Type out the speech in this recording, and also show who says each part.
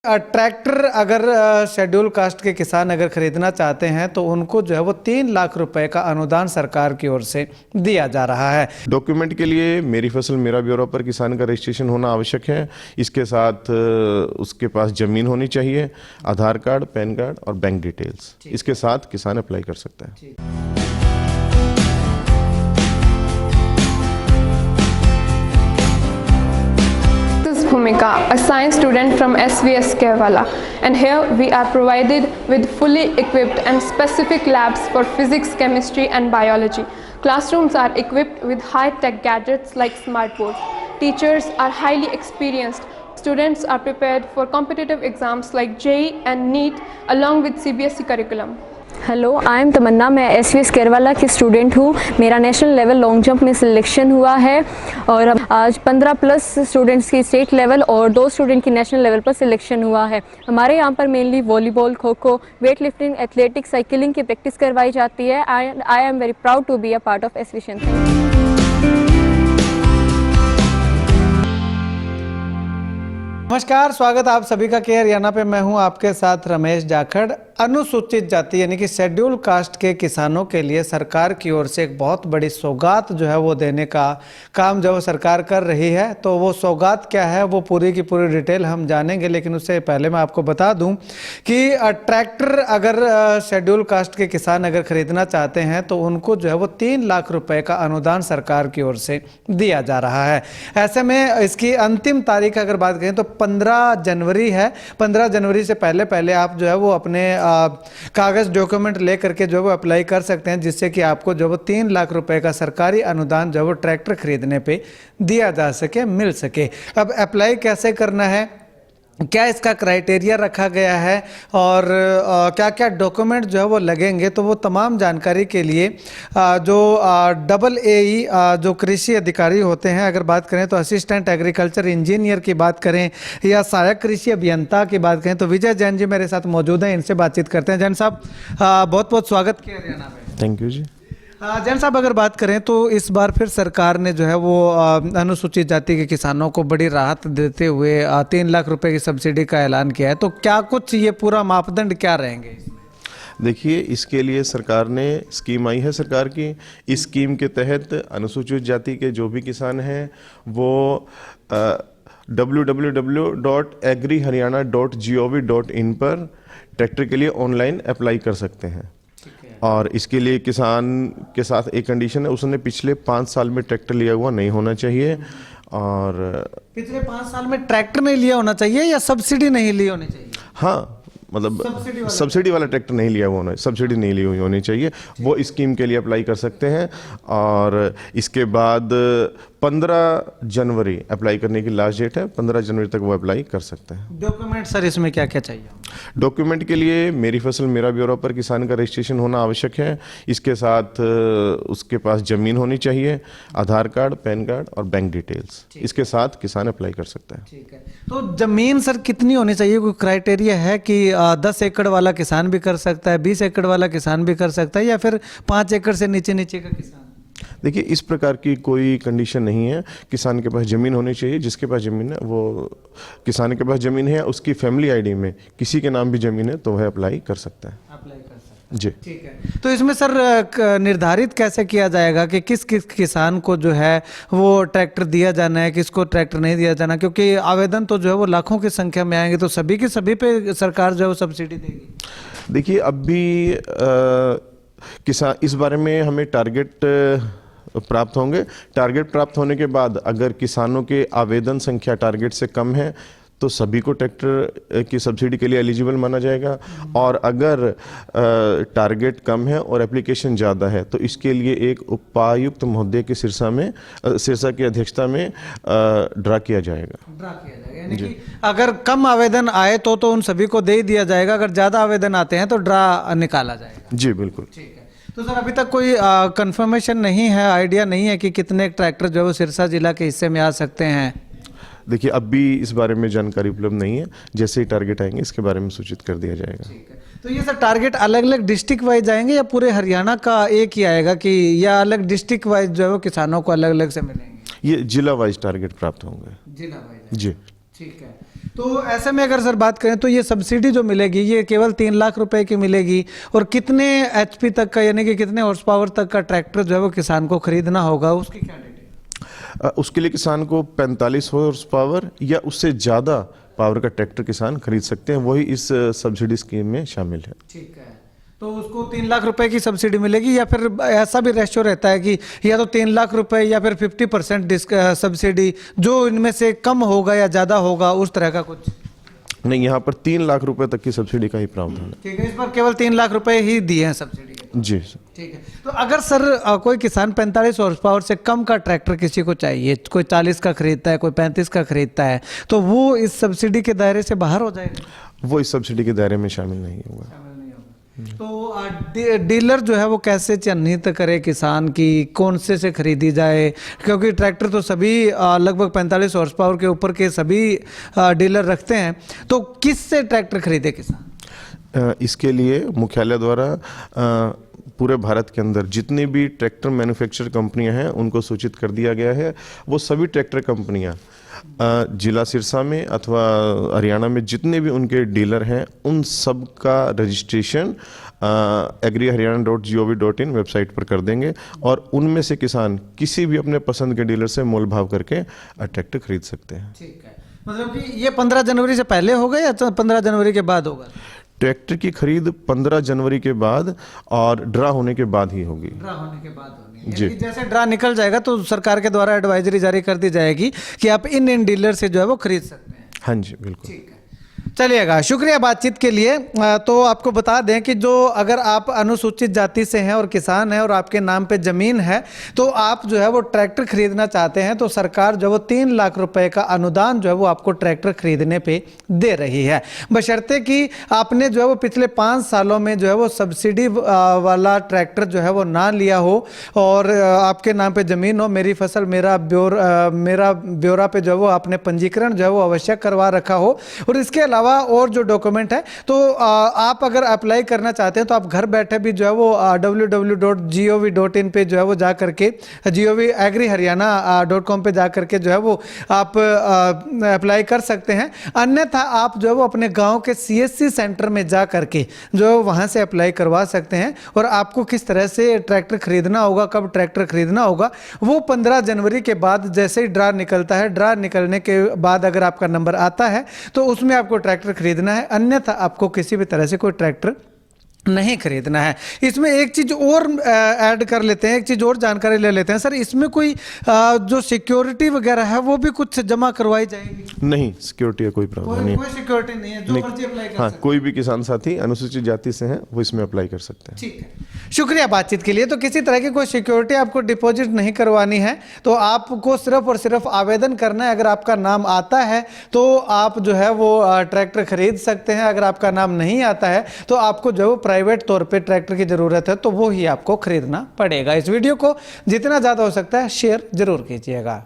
Speaker 1: Tractor अगर schedule caste के किसान अगर खरीदना चाहते हैं तो उनको जो है वो 3 लाख रुपए का अनुदान सरकार की ओर से दिया जा रहा है।
Speaker 2: डॉक्यूमेंट के लिए मेरी फसल मेरा ब्यौरा पर किसान का रजिस्ट्रेशन होना आवश्यक है। इसके साथ उसके पास ज़मीन होनी चाहिए, आधार कार्ड, पैन कार्ड और बैंक डिटेल्स, इसके साथ किसान अप्लाई कर सकता है।
Speaker 3: Bhumika, a science student from SVS Kerala, and here we are provided with fully equipped and specific labs for physics, chemistry and biology. Classrooms are equipped with high-tech gadgets like smartboards. Teachers are highly experienced. Students are prepared for competitive exams like JEE and NEET along with CBSE curriculum.
Speaker 4: Hello, I am Tamanna. मैं SVS Kerwala की student हूँ। मेरा national level long jump में selection हुआ है और आज 15+ students की स्टेट लेवल और 2 स्टूडेंट की नेशनल लेवल पर सिलेक्शन हुआ है। हमारे यहाँ पर mainly volleyball, kho kho, weight lifting, athletics, cycling की प्रैक्टिस करवाई जाती है। I am very proud to be a part of association.
Speaker 1: नमस्कार, स्वागत आप सभी का के हरियाणा पे। मैं हूं आपके साथ रमेश जाखड़। अनुसूचित जाति यानी कि शेड्यूल कास्ट के किसानों के लिए सरकार की ओर से एक बहुत बड़ी सौगात जो है वो देने का काम जो सरकार कर रही है। तो वो सौगात क्या है वो पूरी की पूरी डिटेल हम जानेंगे, लेकिन उससे पहले मैं आपको बता दूं कि ट्रैक्टर अगर शेड्यूल कास्ट के किसान अगर खरीदना चाहते हैं तो उनको जो है वो 3 लाख रुपए का अनुदान सरकार की ओर से दिया जा रहा है। ऐसे में इसकी अंतिम तारीख अगर बात करें तो 15 जनवरी है। 15 जनवरी से पहले आप जो है वो अपने कागज डॉक्यूमेंट ले करके जो वो अप्लाई कर सकते हैं, जिससे कि आपको जो वो 3 लाख रुपए का सरकारी अनुदान जो वो ट्रैक्टर खरीदने पे दिया जा सके, मिल सके। अब अप्लाई कैसे करना है, क्या इसका क्राइटेरिया रखा गया है और क्या क्या डॉक्यूमेंट जो है वो लगेंगे, तो वो तमाम जानकारी के लिए जो AAE जो कृषि अधिकारी होते हैं, अगर बात करें तो असिस्टेंट एग्रीकल्चर इंजीनियर की बात करें या सहायक कृषि अभियंता की बात करें, तो विजय जैन जी मेरे साथ मौजूद हैं। इनसे बातचीत करते हैं। जैन साहब, बहुत बहुत स्वागत किया हरियाणा में।
Speaker 2: थैंक यू जी।
Speaker 1: जैन साहब, अगर बात करें तो इस बार फिर सरकार ने जो है वो अनुसूचित जाति के किसानों को बड़ी राहत देते हुए 3 लाख रुपए की सब्सिडी का ऐलान किया है। तो क्या कुछ ये पूरा मापदंड क्या रहेंगे?
Speaker 2: देखिए, इसके लिए सरकार ने स्कीम आई है सरकार की। इस स्कीम के तहत अनुसूचित जाति के जो भी किसान हैं वो www.agriharyana.gov.in पर ट्रैक्टर के लिए ऑनलाइन अप्लाई कर सकते हैं। और इसके लिए किसान के साथ एक कंडीशन है, उसने पिछले 5 साल में ट्रैक्टर लिया हुआ नहीं होना चाहिए। और
Speaker 1: पिछले 5 साल में ट्रैक्टर नहीं लिया होना चाहिए या सब्सिडी नहीं ली होनी चाहिए?
Speaker 2: हाँ, मतलब सब्सिडी वाला ट्रैक्टर नहीं लिया हुआ, सब्सिडी नहीं ली हुई होनी चाहिए, वो स्कीम के लिए अप्लाई कर सकते हैं। और इसके बाद 15 जनवरी अप्लाई करने की लास्ट डेट है। 15 जनवरी तक वो अप्लाई कर सकते हैं।
Speaker 1: डॉक्यूमेंट सर इसमें क्या क्या चाहिए?
Speaker 2: डॉक्यूमेंट के लिए मेरी फसल मेरा ब्यौरा पर किसान का रजिस्ट्रेशन होना आवश्यक है। इसके साथ उसके पास ज़मीन होनी चाहिए, आधार कार्ड, पैन कार्ड और बैंक डिटेल्स, इसके साथ किसान अप्लाई कर सकता है।
Speaker 1: ठीक है। तो ज़मीन सर कितनी होनी चाहिए? कोई क्राइटेरिया है कि 10 एकड़ वाला किसान भी कर सकता है, 20 एकड़ वाला किसान भी कर सकता है, या फिर 5 एकड़ से नीचे का किसान?
Speaker 2: देखिए, इस प्रकार की कोई कंडीशन नहीं है। किसान के पास ज़मीन होनी चाहिए। जिसके पास ज़मीन है वो, किसान के पास ज़मीन है, उसकी फैमिली आईडी में किसी के नाम भी ज़मीन है तो वह अप्लाई कर सकता है। जी, ठीक है।
Speaker 1: तो इसमें सर निर्धारित कैसे किया जाएगा कि किस किस किसान को जो है वो ट्रैक्टर दिया जाना है, किसको ट्रैक्टर नहीं दिया जाना? क्योंकि आवेदन तो जो है वो लाखों की संख्या में आएंगे, तो सभी के सभी पे सरकार जो है वो सब्सिडी देगी?
Speaker 2: देखिए, अब भी किसान, इस बारे में हमें टारगेट प्राप्त होंगे। टारगेट प्राप्त होने के बाद अगर किसानों के आवेदन संख्या टारगेट से कम है तो सभी को ट्रैक्टर की सब्सिडी के लिए एलिजिबल माना जाएगा। और अगर टारगेट कम है और एप्लीकेशन ज़्यादा है तो इसके लिए एक उपायुक्त महोदय के सिरसा की अध्यक्षता में ड्रा किया जाएगा।
Speaker 1: यानी कि अगर कम आवेदन आए तो उन सभी को दे दिया जाएगा, अगर ज़्यादा आवेदन आते हैं तो ड्रा निकाला जाएगा।
Speaker 2: जी बिल्कुल।
Speaker 1: ठीक है। तो सर अभी तक कोई कंफर्मेशन नहीं है, आइडिया नहीं है कि कितने ट्रैक्टर जो है वो सिरसा जिला के हिस्से में आ सकते हैं?
Speaker 2: देखिए, अब भी इस बारे में जानकारी उपलब्ध नहीं है। जैसे ही टारगेट आएंगे इसके बारे में सूचित कर दिया जाएगा।
Speaker 1: ठीक है। तो ये सर टारगेट अलग अलग डिस्ट्रिक्ट वाइज आएंगे या पूरे हरियाणा का एक ही आएगा, कि या अलग डिस्ट्रिक्ट वाइज जो है वो किसानों को अलग अलग से मिलेंगे?
Speaker 2: ये जिला वाइज टारगेट प्राप्त होंगे।
Speaker 1: जिला वाइज?
Speaker 2: जी।
Speaker 1: ठीक है। तो ऐसे में अगर सर बात करें तो ये सब्सिडी जो मिलेगी ये केवल 3 लाख रुपए की मिलेगी, और कितने एचपी तक का यानी कि कितने हॉर्स पावर तक का ट्रैक्टर जो है वो किसान को खरीदना होगा, उसकी क्या डिटेल?
Speaker 2: उसके लिए किसान को 45 हॉर्स पावर या उससे ज़्यादा पावर का ट्रैक्टर किसान खरीद सकते हैं, वही इस सब्सिडी स्कीम में शामिल है।
Speaker 1: ठीक है। तो उसको 3 लाख रुपए की सब्सिडी मिलेगी, या फिर ऐसा भी रेशियो रहता है कि या तो 3 लाख रुपए या फिर 50% सब्सिडी, जो इनमें से कम होगा या ज़्यादा होगा उस तरह का कुछ?
Speaker 2: नहीं, यहाँ पर 3 लाख रुपए तक की सब्सिडी का ही प्रावधान है।
Speaker 1: ठीक है, इस पर केवल 3 लाख रुपए ही दिए हैं सब्सिडी के।
Speaker 2: जी।
Speaker 1: ठीक है। तो अगर सर कोई किसान 45 हॉर्स पावर से कम का ट्रैक्टर किसी को चाहिए, कोई 40 का खरीदता है, कोई 35 का खरीदता है, तो वो इस सब्सिडी के दायरे से बाहर हो जाएगा?
Speaker 2: वो इस सब्सिडी के दायरे में शामिल नहीं होगा।
Speaker 1: तो डीलर जो है वो कैसे चिन्हित करे किसान की कौन से खरीदी जाए, क्योंकि ट्रैक्टर तो सभी लगभग 45 हॉर्स पावर के ऊपर के सभी डीलर रखते हैं, तो किस से ट्रैक्टर खरीदे किसान?
Speaker 2: इसके लिए मुख्यालय द्वारा पूरे भारत के अंदर जितनी भी ट्रैक्टर मैन्युफैक्चर कंपनियां हैं उनको सूचित कर दिया गया है। वो सभी ट्रैक्टर कंपनियां जिला सिरसा में अथवा हरियाणा में जितने भी उनके डीलर हैं उन सब का रजिस्ट्रेशन agriharyana.gov.in वेबसाइट पर कर देंगे, और उनमें से किसान किसी भी अपने पसंद के डीलर से मोल भाव करके ट्रैक्टर खरीद सकते हैं।
Speaker 1: ठीक है। मतलब कि ये 15 जनवरी से पहले होगा या 15 जनवरी के बाद होगा?
Speaker 2: ट्रैक्टर की खरीद 15 जनवरी के बाद और ड्रा होने के बाद ही होगी।
Speaker 1: ड्रा होने के बाद होगी
Speaker 2: जी।
Speaker 1: यानी कि जैसे ड्रा निकल जाएगा तो सरकार के द्वारा एडवाइजरी जारी कर दी जाएगी कि आप इन डीलर से जो है वो खरीद सकते हैं।
Speaker 2: हाँ जी, बिल्कुल।
Speaker 1: ठीक है, चलिएगा, शुक्रिया बातचीत के लिए। तो आपको बता दें कि जो अगर आप अनुसूचित जाति से हैं और किसान हैं और आपके नाम पे ज़मीन है, तो आप जो है वो ट्रैक्टर खरीदना चाहते हैं, तो सरकार जो है वो 3 लाख रुपए का अनुदान जो है वो आपको ट्रैक्टर खरीदने पे दे रही है, बशर्ते कि आपने जो है वो पिछले 5 सालों में जो है वो सब्सिडी वाला ट्रैक्टर जो है वो ना लिया हो और आपके नाम पे ज़मीन हो, मेरी फसल मेरा ब्यौरा पे जो है वो आपने पंजीकरण जो है वो आवश्यक करवा रखा हो, और इसके अलावा और जो डॉक्यूमेंट है, तो आप अगर अप्लाई करना चाहते हैं तो आप घर बैठे भी जो है वो www.gov.in पे जो है वो जा करके agriharyana.com पे जा करके जो है वो आप अप्लाई कर सकते हैं। अन्यथा आप जो है वो अपने गांव के CSC सेंटर में जा करके जो है वहां से अप्लाई करवा सकते हैं, और आपको किस तरह से ट्रैक्टर खरीदना होगा, कब ट्रैक्टर खरीदना होगा, वो 15 जनवरी के बाद जैसे ही ड्रा निकलता है, ड्रा निकलने के बाद अगर आपका नंबर आता है तो उसमें आपको ट्रैक्टर खरीदना है, अन्यथा आपको किसी भी तरह से कोई ट्रैक्टर नहीं खरीदना है। इसमें एक चीज और ऐड कर लेते हैं, एक चीज और जानकारी ले लेते हैं सर, इसमें कोई जो सिक्योरिटी वगैरह है वो भी कुछ जमा करवाई जाएगी?
Speaker 2: नहीं, सिक्योरिटी का कोई प्रावधान नहीं है।
Speaker 1: कोई सिक्योरिटी नहीं है, जो मर्जी अप्लाई कर
Speaker 2: हाँ,
Speaker 1: सकते हैं।
Speaker 2: कोई भी किसान साथी अनुसूचित जाति से हैं वो इसमें अप्लाई कर सकते हैं।
Speaker 1: ठीक है, शुक्रिया बातचीत के लिए। तो किसी तरह की कोई सिक्योरिटी आपको डिपॉजिट नहीं करवानी है, तो आपको सिर्फ और सिर्फ आवेदन करना है। अगर आपका नाम आता है तो आप जो है वो ट्रैक्टर खरीद सकते हैं, अगर आपका नाम नहीं आता है तो आपको जो है वो प्राइवेट तौर पे ट्रैक्टर की ज़रूरत है, तो वो ही आपको खरीदना पड़ेगा। इस वीडियो को जितना ज़्यादा हो सकता है शेयर जरूर कीजिएगा।